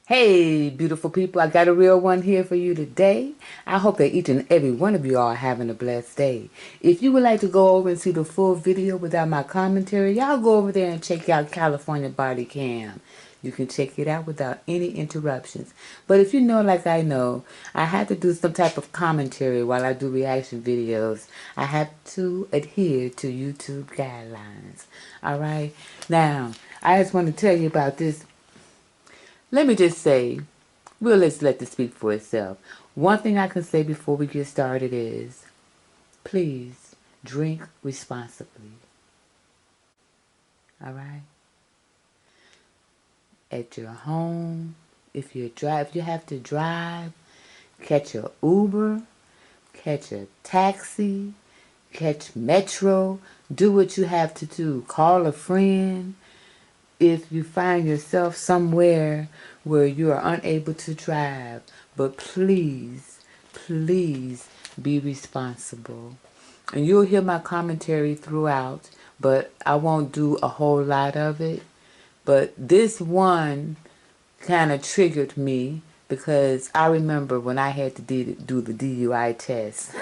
Hey, beautiful people, I got a real one here for you today. I hope that each and every one of you are having a blessed day. If you would like to go over and see the full video without my commentary, y'all go over there and check out California Body Cam. You can check it out without any interruptions. But if you know, like I know, I have to do some type of commentary while I do reaction videos. I have to adhere to YouTube guidelines. Alright? Now, I just want to tell you about this. Let me just say, we'll just let this speak for itself. One thing I can say before we get started is, please drink responsibly. All right? At your home, if you have to drive, catch a Uber, catch a taxi, catch Metro, do what you have to do. Call a friend. If you find yourself somewhere where you are unable to drive, but please be responsible. And you'll hear my commentary throughout, but I won't do a whole lot of it. But this one kind of triggered me because I remember when I had to do the DUI test.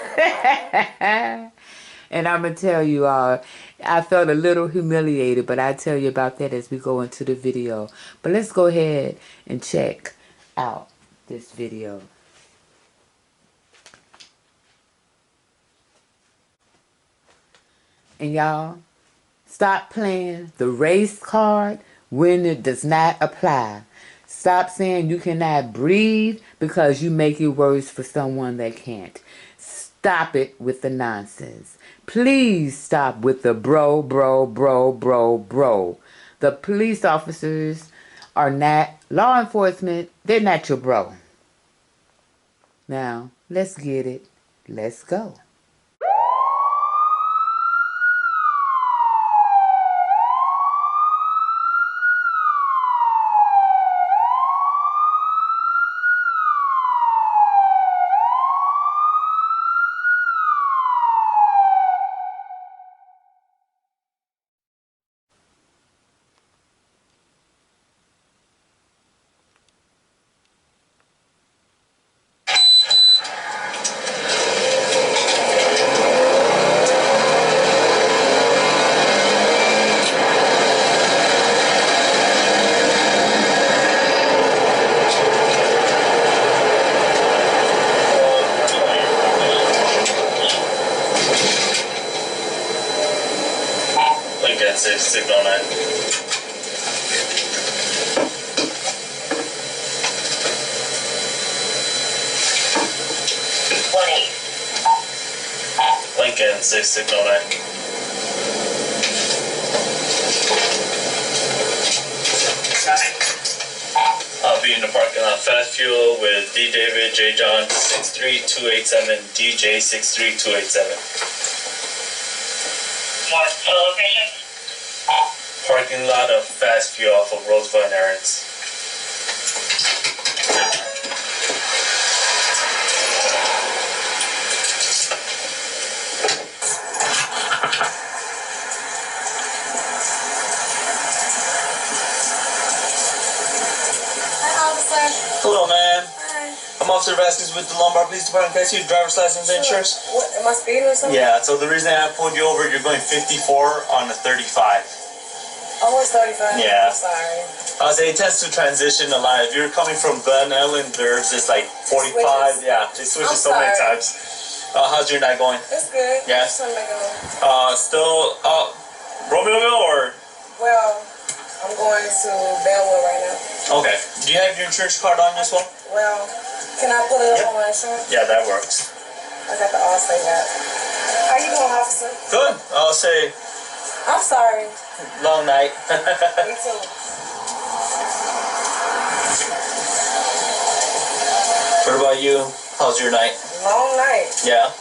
And I'm going to tell you all, I felt a little humiliated, but I'll tell you about that as we go into the video. But let's go ahead and check out this video. And y'all, stop playing the race card when it does not apply. Stop saying you cannot breathe because you make it worse for someone that can't. Stop it with the nonsense. Please stop with the bro. The police officers are not law enforcement. They're not your bro. Now, let's get it. Let's go. Lincoln 609. Lincoln 6609. I'll be in the parking lot. Fast Fuel with D. David, J. John 63287, DJ 63287. What's the location? Parking lot of Fast Fuel off of Roseville and Aaron's. Hello, man. Hi. I'm Officer Vasquez with the Lombard Police Department. Can I see your driver's license and insurance? What, am I speeding or something? Yeah, so the reason I pulled you over, you're going 54 on a 35. Oh, it's 35? Yeah. I'm sorry. I was saying it tends to transition a lot. If you're coming from Glen Ellen, there's just like 45. Switches. Yeah, it switches I'm so many sorry. times. How's your night going? It's good. Yes. Just trying to make it Still, Romeoville or? Well, I'm going to Bellwood right now. Okay. Do you have your insurance card on you as well? Well, can I pull it up on my insurance? Yeah, that works. I got the Allstate app. How you doing, officer? Good. I'll say I'm sorry. long night. Me too. What about you? How's your night? Long night. Yeah.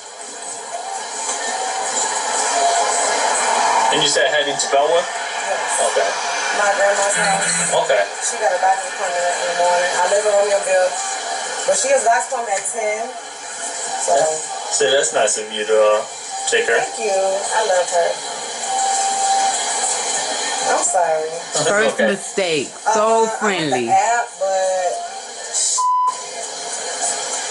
And you said heading to Bellwood? Yes. Okay. My grandma's house. Okay. She got a doctor's appointment in the morning. I live in Romeoville. But she has doctor's appointment at 10. So. So that's nice of you to take her. Thank you. I love her. I'm sorry. First Okay. mistake. So I friendly. have the app, but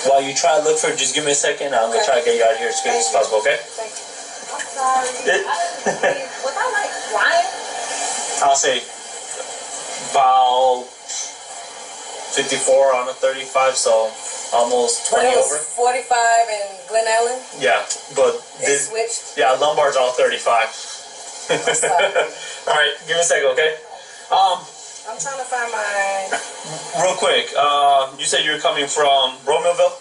While you try to look for it, just give me a second. I'm going to try to get you out of here as quick as possible, okay? Thank you. I'm sorry. Was I like flying? I'll say about 54 on a 35, so almost 20 But it was over. 45 in Glen Ellen? Yeah, but It switched? yeah, lumbar's all 35. Alright, give me a second, okay? I'm trying to find my... Real quick, you said you were coming from Romeoville?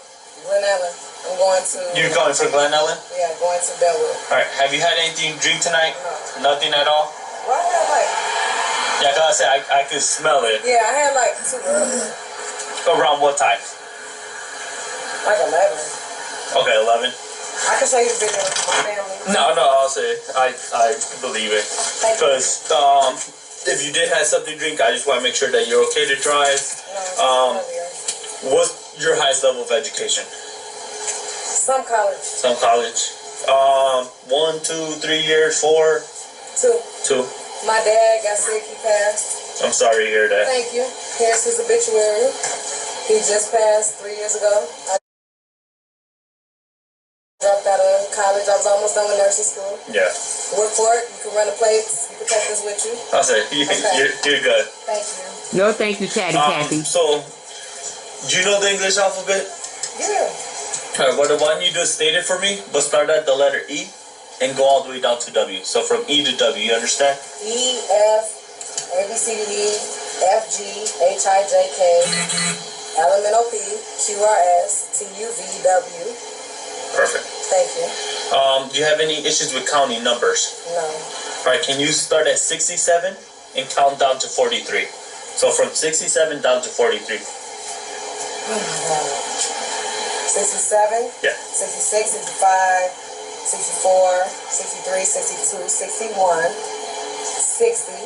Glen Ellen. I'm going to... You're coming from Glen Ellen? Yeah, going to Bellwood. Alright, have you had anything to drink tonight? No. Nothing at all? Well, I had like... Yeah, cause I said I could smell it. Yeah, I had like 2 earlier. Around what time? Like 11. Okay, 11. I can show you the video with my family. No, I'll say I believe it. Thank you. Because if you did have something to drink, I just want to make sure that you're okay to drive. No, What's your highest level of education? some college. Some college. 1, 2, 3 years, 4. 2. 2. My dad got sick, he passed. I'm sorry to hear that. Thank you. Here's his obituary. He just passed 3 years ago. I dropped out of college. I was almost done with nursing school. Yeah. Work for it. You can run the plates. You can take this with you. I'll say you're good. Thank you. No, thank you, Chatty Cathy. So, do you know the English alphabet? Yeah. Alright, what I want you to state it for me, but start at the letter E and go all the way down to W. So from E to W, you understand? E, F, A, B, C, D, E, F, G, H, I, J, K, L, M, N, O, P, Q, R, S, T, U, V, W. Perfect. Thank you. Do you have any issues with counting numbers? No. Alright, can you start at 67 and count down to 43? So from 67 down to 43. Oh my God. 67, Yeah. 66, 65, 64, 63, 62, 61, 60,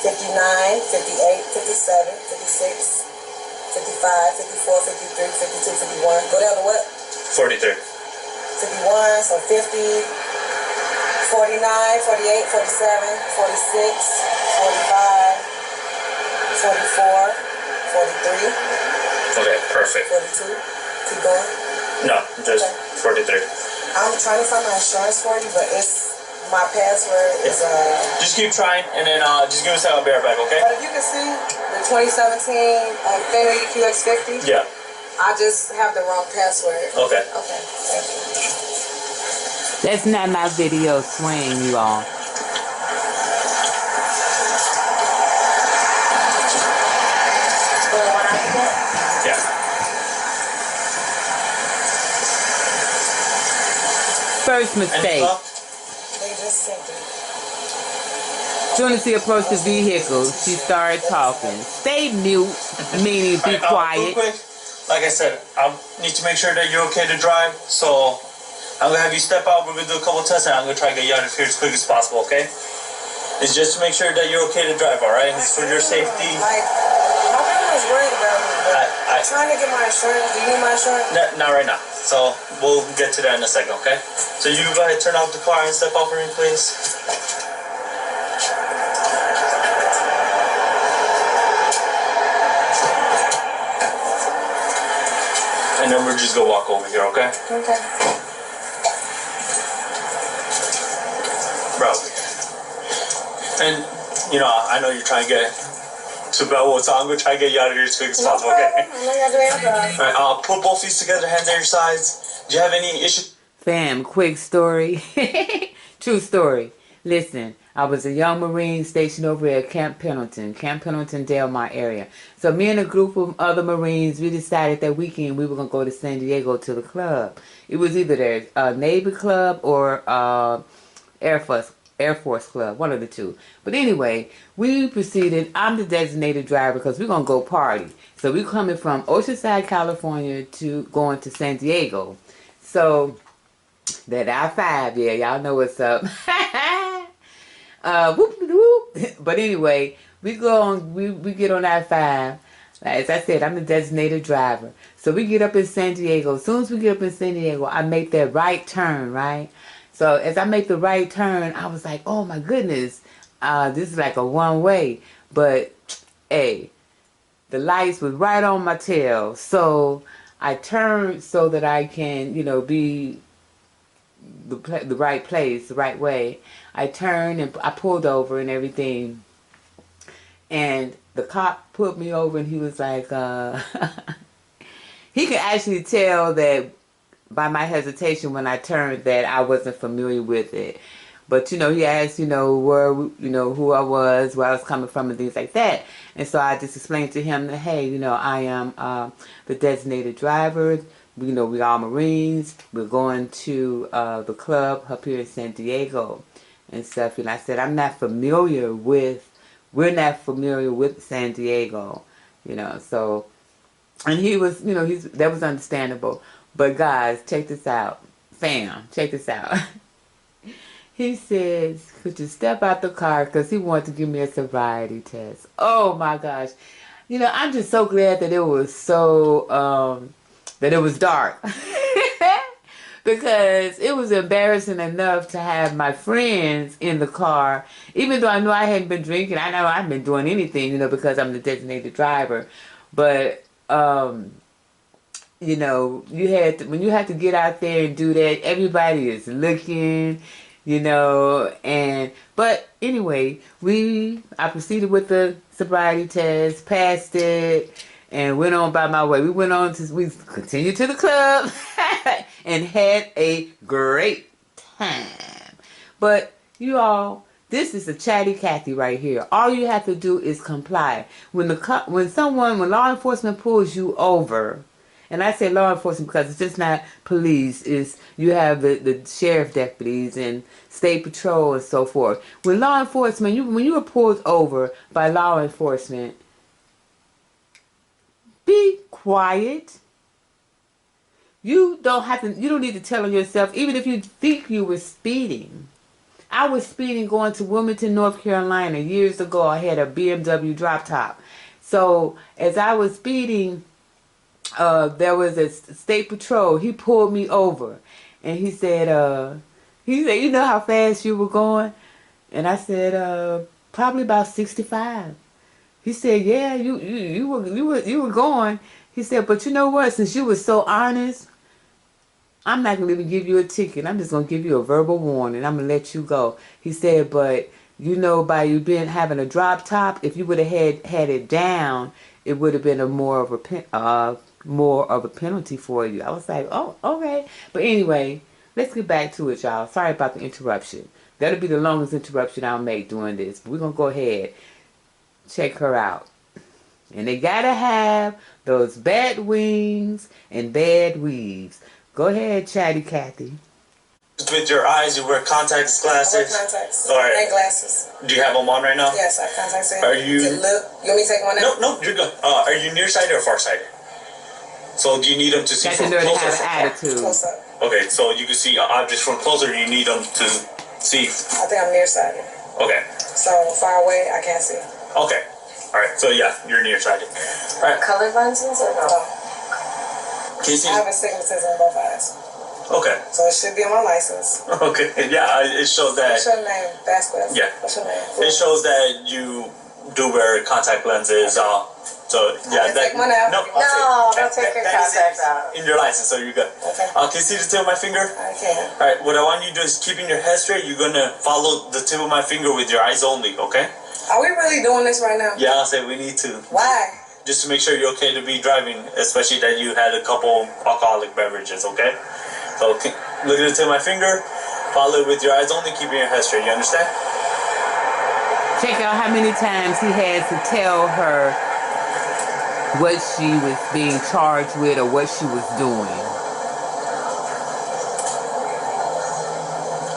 59, 58, 57, 56, 55, 54, 53, 52, 51. Go down to what? 43. 51, so 50, 49, 48, 47, 46, 45, 44, 43, Okay, perfect. 42. Keep going. No, just 43. I'm trying to find my insurance for you, but it's my password is Just keep trying, and then just give us a second. I'll be right back, okay? But if you can see the 2017 Infiniti QX50, Yeah. I just have the wrong password. Okay. Okay. Thank you. That's not my video swing, you all. Yeah. First Any mistake. thought? They just sent it. As soon as she approached the vehicle, she started talking. Stay mute, meaning be Alright, real quiet. quick, like I said, I need to make sure that you're okay to drive, so I'm going to have you step out, we're going to do a couple tests, and I'm going to try to get you out of here as quick as possible, okay? It's just to make sure that you're okay to drive, alright? It's for your safety. Like, my grandma's worried about me, but I'm trying to get my insurance. Do you need my insurance? Not right now, so we'll get to that in a second, okay? So you go ahead, turn off the car and step out for me, please. And then we're just going to walk over here, okay? Okay. Bro. And, you know, I know you're trying to get to Bellwood, so I'm going to try to get you out of here as quick as No possible, problem. okay? I know you got to drive. Alright, put both feet together, hands at your sides. Do you have any issues? Fam, quick story. True story. Listen, I was a young Marine stationed over at Camp Pendleton, Delmar area. So me and a group of other Marines, we decided that weekend we were going to go to San Diego to the club. It was either their Navy club or Air Force club, one of the two. But anyway, we proceeded. I'm the designated driver because we're going to go party. So we're coming from Oceanside, California to going to San Diego. So that I-5, yeah, y'all know what's up. Whoop, whoop. But anyway, we go on, we get on I-5. As I said, I'm the designated driver. So we get up in San Diego. As soon as we get up in San Diego, I make that right turn, right? So as I make the right turn, I was like, oh my goodness, this is like a one-way. But, hey, the lights was right on my tail. So I turn so that I can, you know, be the right place, the right way. I turned and I pulled over and everything. And the cop pulled me over and he was like, he could actually tell that by my hesitation when I turned that I wasn't familiar with it. But, you know, he asked, you know, who I was, where I was coming from and things like that. And so I just explained to him that, hey, you know, I am the designated driver. You know, we all Marines. We're going to the club up here in San Diego and stuff. And I said, we're not familiar with San Diego, you know. So, and he was, you know, that was understandable. But guys, check this out. Fam, check this out. He says, could you step out the car? Because he wanted to give me a sobriety test. Oh my gosh. You know, I'm just so glad that it was that it was dark. Because it was embarrassing enough to have my friends in the car. Even though I knew I hadn't been drinking. I know I hadn't been doing anything, you know, because I'm the designated driver. But, you know, when you have to get out there and do that, everybody is looking, you know, but anyway, I proceeded with the sobriety test, passed it, and went on by my way. We continued to the club and had a great time. But you all, this is a chatty Cathy right here. All you have to do is comply. When law enforcement pulls you over, and I say law enforcement because it's just not police. You have the sheriff deputies and state patrol and so forth. When law enforcement, when you are pulled over by law enforcement, be quiet. You don't need to tell on yourself, even if you think you were speeding. I was speeding going to Wilmington, North Carolina years ago. I had a BMW drop top. So as I was speeding, there was a state patrol. He pulled me over, and he said, you know how fast you were going? And I said, probably about 65. He said, yeah, you were going. He said, but you know what? Since you were so honest, I'm not gonna even give you a ticket. I'm just gonna give you a verbal warning. I'm gonna let you go. He said, but you know, by you having a drop top, if you would have had it down, it would have been more of a penalty for you. I was like, oh, okay. But anyway, let's get back to it, y'all. Sorry about the interruption. That'll be the longest interruption I'll make doing this. But we're gonna go ahead, check her out. And they gotta have those bat wings and bad weaves. Go ahead, Chatty Cathy. With your eyes, you wear contacts, glasses. I wear contacts. All right. And glasses. Do you have them on right now? Yes, I have contacts in. Are you? You want me to take one out? No, you're good. Are you nearsighted or farsighted? So do you need them to see from closer? Have an attitude. Close up. Okay, so you can see objects from closer. You need them to see. I think I'm nearsighted. Okay. So far away, I can't see. Okay. All right. So yeah, you're nearsighted. All right. Colored lenses or no? Can you see? I have astigmatism in both eyes. Okay. So it should be on my license. Okay. Yeah, it shows that. What's your name? Vasquez? Yeah. What's your name? It shows that you do wear contact lenses. So yeah, take one out. No, don't take your contacts out. In your license, so you're good. Okay. Can you see the tip of my finger? I can. All right. What I want you to do is keeping your head straight. You're gonna follow the tip of my finger with your eyes only. Okay? Are we really doing this right now? Yeah, I'll say we need to. Why? Just to make sure you're okay to be driving, especially that you had a couple alcoholic beverages. Okay? So look at the tip of my finger. Follow it with your eyes only, keeping your head straight. You understand? Check out how many times he had to tell her what she was being charged with or what she was doing.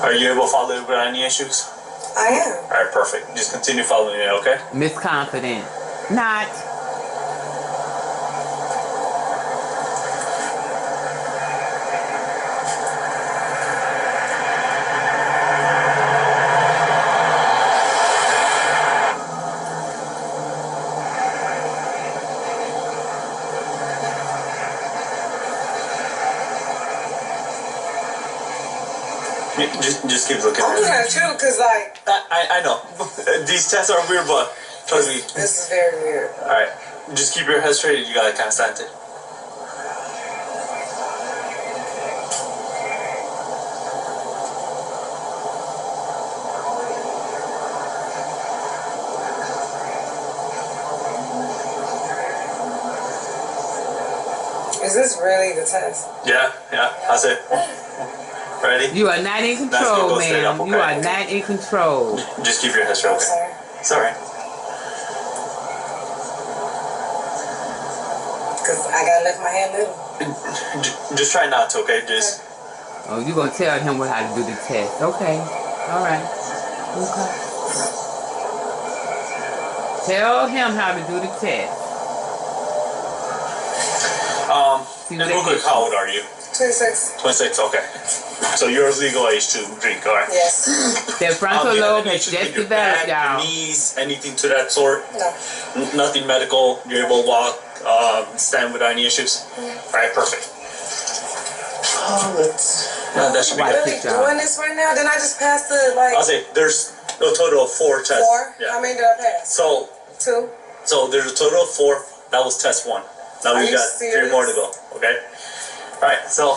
Are you able to follow it without any issues? I am. All right, perfect. Just continue following it, okay? Miss Confident. Not. Just keep looking. I'm looking at you because, like... I know. These tests are weird, but trust me. This is very weird. Alright. Just keep your head straight. You gotta kind of stand it. Is this really the test? Yeah. That's it. Ready? You are not in control, ma'am. Okay? You are not in control. Just keep your head straight. Okay. It's alright. Because I gotta lift my hand little. Just try not to, okay? Just. Oh, you gonna tell him how to do the test? Okay. All right. Okay. Tell him how to do the test. Real quick, how old are you? 26. 26. Okay. So you're of legal age to drink, all right? Yes. Their frontal lobe has just developed, y'all. Knees, anything to that sort? No. Nothing medical. You're able to walk, stand without any issues. All right, perfect. That should be I'm good. really doing this right now. Then I just passed the I'll say there's a total of 4 tests. 4. Yeah. How many did I pass? So 2. So there's a total of 4. That was test 1. Now we got serious? 3 more to go. Okay. All right. So,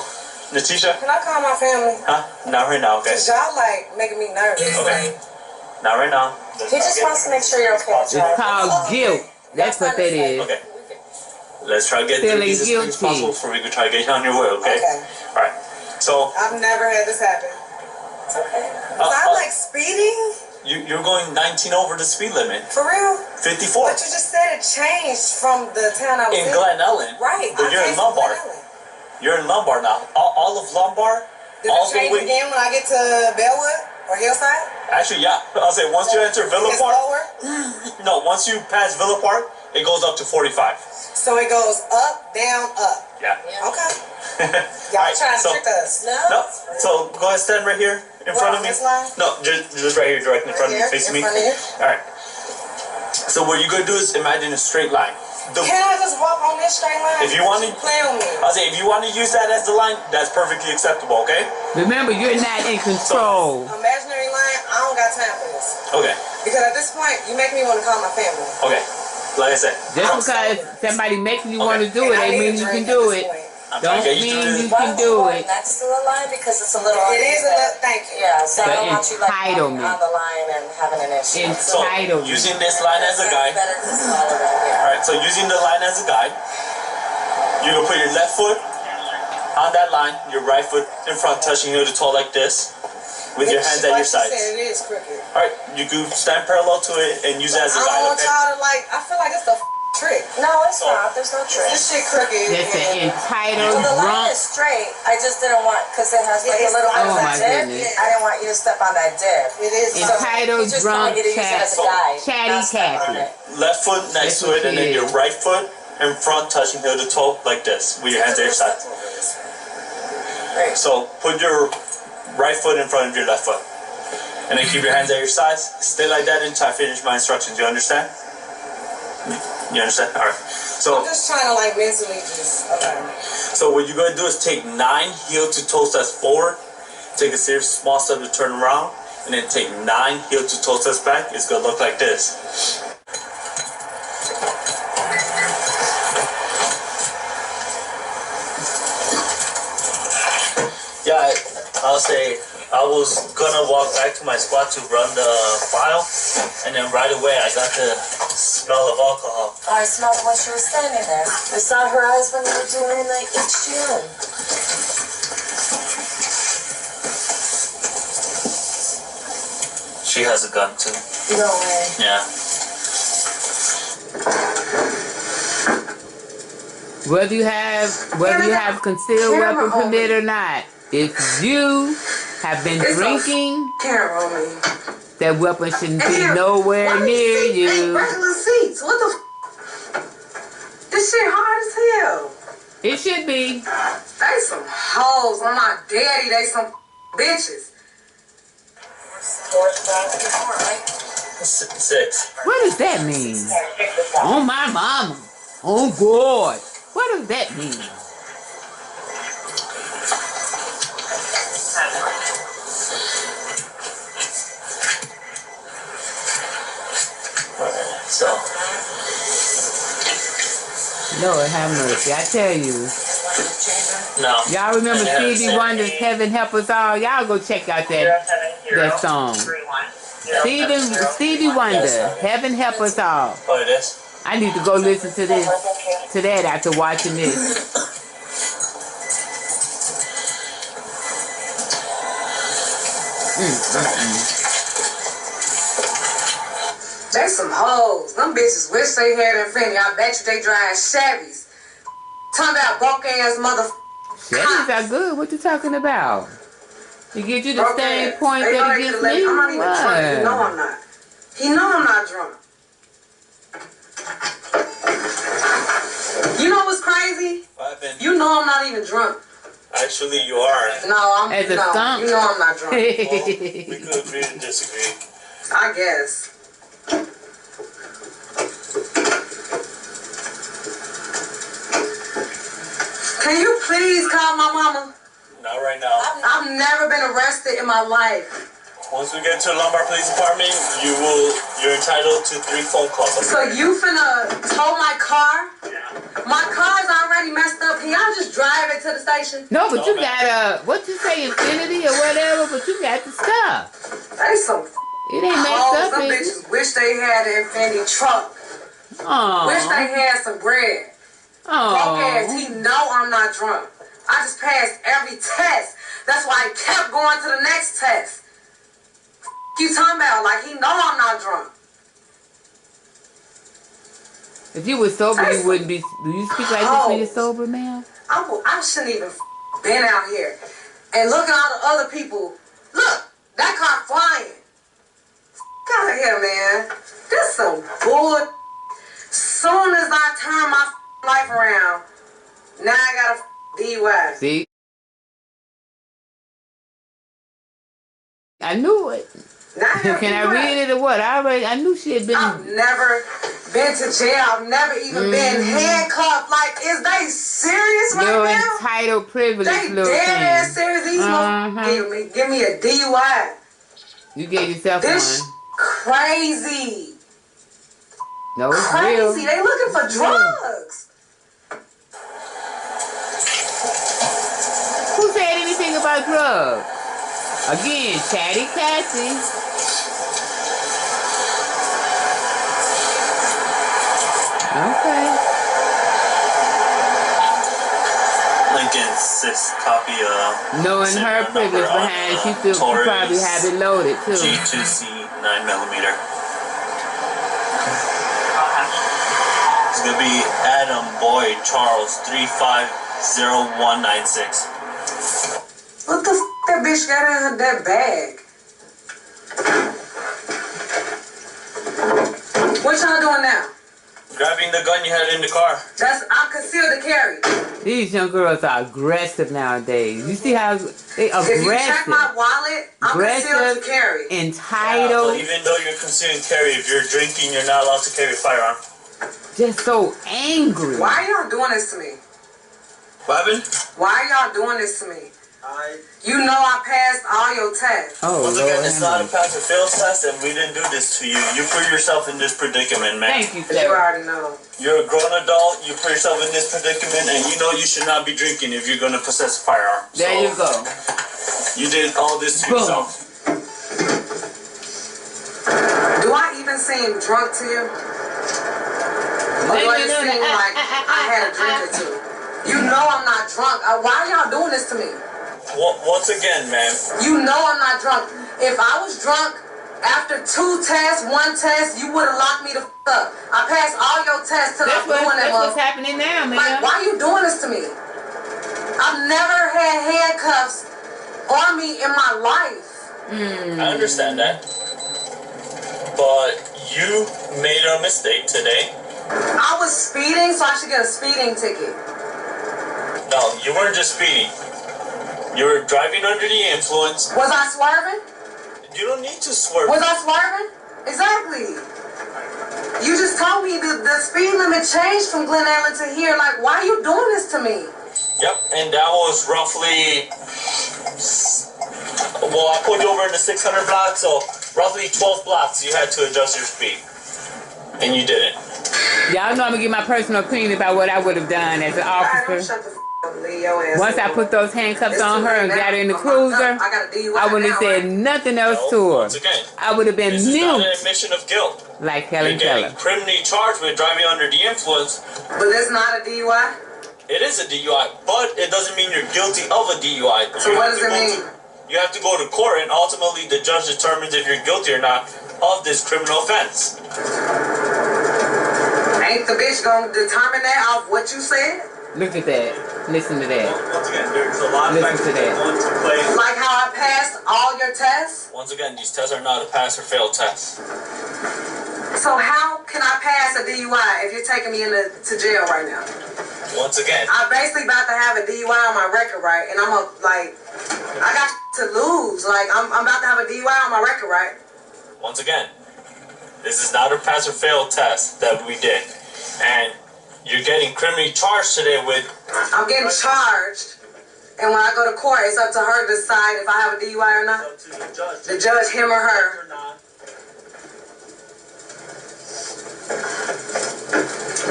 Natisha. Can I call my family? Huh? Not right now. Okay. Cause y'all like making me nervous. Okay. Not right now. He just wants to make sure you're okay. It's called guilt. That's what that is. Okay. Let's try to get through this as quick as possible before we can try to get you on your way. Okay. All right. So. I've never had this happen. It's okay. Was I like speeding? You're going 19 over the speed limit. For real? 54. But you just said it changed from the town I was in. Glen Ellen. Right. But you're in Lombard. You're in Lombard now. All of Lombard. Did it change again when I get to Bellwood or Hillside? Actually, yeah. I'll say once you enter Villa Park. Lower? No, once you pass Villa Park, it goes up to 45. So it goes up, down, up. Yeah. Okay. Y'all trying to trick us. No. So go ahead, stand right here in front of me. No, just right here, directly in front of me, facing me. All right. So what you're gonna do is imagine a straight line. Can I just walk on this straight line? If you want to play on me. I'll say if you want to use that as the line, that's perfectly acceptable. Okay. Remember, you're not in control. So, imaginary line, I don't got time for this. Okay. Because at this point, you make me want to call my family. Okay. Like I said. Just because somebody making you want to do it, ain't mean you can do it. Don't mean you can do it. Next to the line because it's a little. It is a little. Thank you. Yeah, so I don't want you like on Entitlement. the line and having an issue. Entitlement. So using this line as a guide. Better to smell it right here. All right. So using the line as a guide, you can put your left foot on that line, your right foot in front, touching your toe like this, with your hands at your sides. It is crooked. All right. You can stand parallel to it and use it as a guide. I don't want y'all to like. I feel like it's a trick. No, it's not. There's no trick. This shit crooked. That's an entitled So the line drunk. is straight. I just didn't want because it has like a little bit Oh of my a dip. goodness. I didn't want you to step on that dip. It is Entitled just drunk wanted you to use it as a guide. Chatty not step on Cathy. it. Left foot next to it, and then your right foot in front, touching heel to toe like this, with your hands at your sides. Right. So put your right foot in front of your left foot, and then keep your hands at your sides. Stay like that until I finish my instructions. You understand? You understand? All right. So I'm just trying to like mentally just. Okay. So what you're gonna do is take 9 heel to toe steps forward, take a serious small step to turn around, and then take 9 heel to toe steps back. It's gonna look like this. Yeah, I'll say I was gonna walk back to my spot to run the file, and then right away I got the smell of alcohol. I smelled when she was standing there. I saw her eyes when they were doing the HGN. She has a gun too. No way. Yeah. Whether you have concealed weapon permit or not, if you have been drinking, that weapon shouldn't be nowhere near you. Regular seats. What the? This shit hard as hell. It should be. They some hoes on my daddy. They some bitches. 6. What does that mean? Oh my mama. Oh God. What does that mean? So. Lord have mercy. I tell you. No. Y'all remember Stevie Wonder's Heaven Help Us All? Y'all go check out that song. Stevie Wonder, Heaven Help Us All. Oh, it is? I need to go listen to that after watching this. They some hoes. Them bitches wish they had Infinity. I bet you they drive Chevys. Talking about broke ass Chevys are good. What you talking about? To get you the broke same ass. point They know that they it gets could've let me? I'm not even drunk. He know What? I'm not. He know I'm not drunk. You know what's crazy? What happened? You know I'm not even drunk. Actually, you are. No, I'm As a no. skunk. You know I'm not drunk. Well, we could agree to disagree. I guess. Can you please call my mama? Not right now. I've never been arrested in my life. Once we get to the Lombard Police Department, you're entitled to 3 phone calls. So you finna tow my car? My car's already messed up. Can y'all just drive it to the station? No, but you got what you say, Infinity or whatever, but you got the stuff. They some It ain't messed hoes. up, Some is it? bitches wish they had an Infinity truck. Wish they Aww. had some bread. Broke ass, Aww. he know I'm not drunk. I just passed every test. That's why I kept going to the next test. You talking about like he know I'm not drunk. If you were sober, you wouldn't be. Do you speak like this when you're sober, ma'am? I shouldn't even been out here. And look at all the other people. Look, that car flying. Out of here, man. This some bull. Soon as I turn my life around, now I got a DUI. See? I knew it. Now I got a Can I DUI. read it or what? I knew she had been. I've never been to jail. I've never even been handcuffed. Like, is they serious right Your now? entitled privilege, They little dead ass thing. serious. These motherfuckers give me a DUI. You gave yourself This one. crazy. No, it's Crazy. real. They looking for It's real. drugs. Who said anything about drugs? Again, Chatty Cathy. Okay. Lincoln 6 copy Knowing her privilege behind, she probably have it loaded too. G2C 9mm. It's gonna be Adam Boyd Charles 350196. What the f that bitch got in that bag? What y'all doing now? Grabbing the gun you had in the car. I'm concealed to carry. These young girls are aggressive nowadays. You see how they If you check aggressive, my wallet, I'm concealed to carry. entitled, But even though you're concealed carry, if you're drinking, you're not allowed to carry a firearm. just so angry. Why y'all doing this to me? What happened? Why y'all doing this to me? You know I passed all your tests. Oh, Once Lord again, it's not a have pass or fail test, and we didn't do this to you. You put yourself in this predicament, man. Thank you, You sir. already know. You're a grown adult, you put yourself in this predicament, and you know you should not be drinking if you're going to possess a firearm. There you go. You did all this to Boom. yourself. Do I even seem drunk to you? Or do I just seem like I had a drink or two? You know I'm not drunk. Why are y'all doing this to me? Once again, man. You know I'm not drunk. If I was drunk after 2 tests, 1 test, you would have locked me the f up. I passed all your tests till I'm doing that. That's what's happening now, man. Like, why are you doing this to me? I've never had handcuffs on me in my life. I understand that. But you made a mistake today. I was speeding, so I should get a speeding ticket. No, you weren't just speeding. You were driving under the influence. Was I swerving? You don't need to swerve. Was I swerving? Exactly. You just told me the speed limit changed from Glen Ellen to here. Like, why are you doing this to me? Yep, and that was roughly... Well, I pulled you over in the 600 block, so roughly 12 blocks you had to adjust your speed. And you didn't. Y'all know I'm gonna give my personal opinion about what I would have done as an officer. Shut the f up and leave your ass Once I alone. put those handcuffs It's on too her late and now. got her in the I'm locked cruiser, up. I got a DUI I wouldn't have now, said right? nothing else No, to her. once again, I would have been this is not an mute, admission of guilt. like Helen You're getting Keller. criminally charged with driving under the influence. But it's not a DUI? It is a DUI, but it doesn't mean you're guilty of a DUI. So what does it mean? you have to go to court, and ultimately the judge determines if you're guilty or not of this criminal offense. Ain't the bitch gonna determine that off what you said? Look at that. Listen to that. Once again, there's a lot of factors that go into play. Like how I passed all your tests? Once again, these tests are not a pass or fail test. So how can I pass a DUI if you're taking me to jail right now? Once again, I'm basically about to have a DUI on my record, right? And I'm I got to lose. Like, I'm about to have a DUI on my record, right? once again, this is not a pass or fail test that we did. And you're getting criminally charged today with... I'm getting charged. And when I go to court, it's up to her to decide if I have a DUI or not. It's up to the judge. The judge, him or her.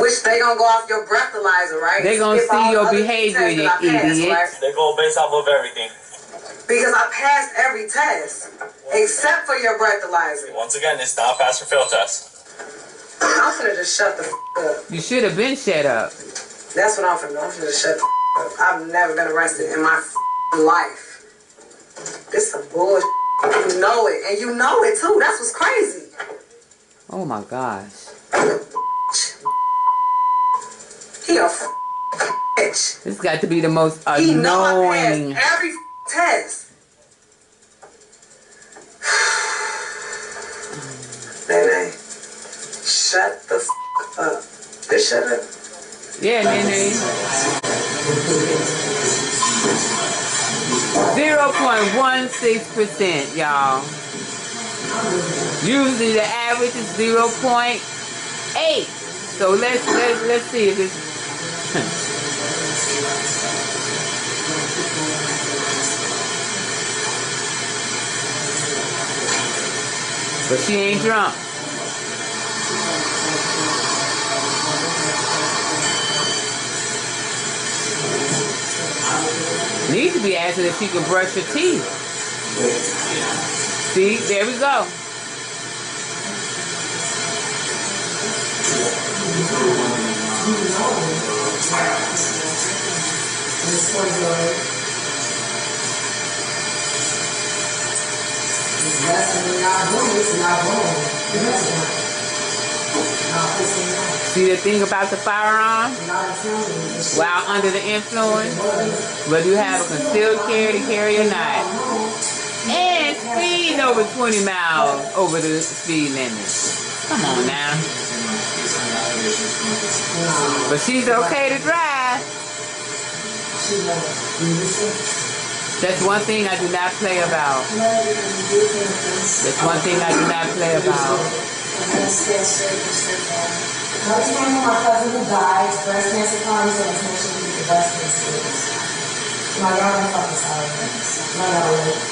Which they gonna go off your breathalyzer, right? They gonna Skip all see your the other behavior, tests you that I passed, idiot. right? They go based off of everything. Because I passed every test, except for your breathalyzer. Once again, it's not a pass or fail test. I'm finna just shut the up. You should have been shut up. That's what I'm finna do. I'm finna just shut the up. I've never been arrested in my life. This some bullshit. You know it, and you know it too. That's what's crazy. Oh my gosh. He a bitch. This got to be the most He know I annoying. passed every test. Nene, shut the up. Just shut up. Yeah, Nene. 0.16%, y'all. Usually the average is 0.8. So let's see if it's but she ain't drunk. Need to be asking if she can brush her teeth. See, there we go. See the thing about the firearm? While under the influence, whether you have a concealed carry or not. And speeding over 20 miles over the speed limit. Come on now. But she's okay to drive. That's one thing I do not play about. That's one thing I do not play about. Once again, for my cousin who died, breast cancer comes and attention to the breast cancer. My God, I'm fucking sorry. My God.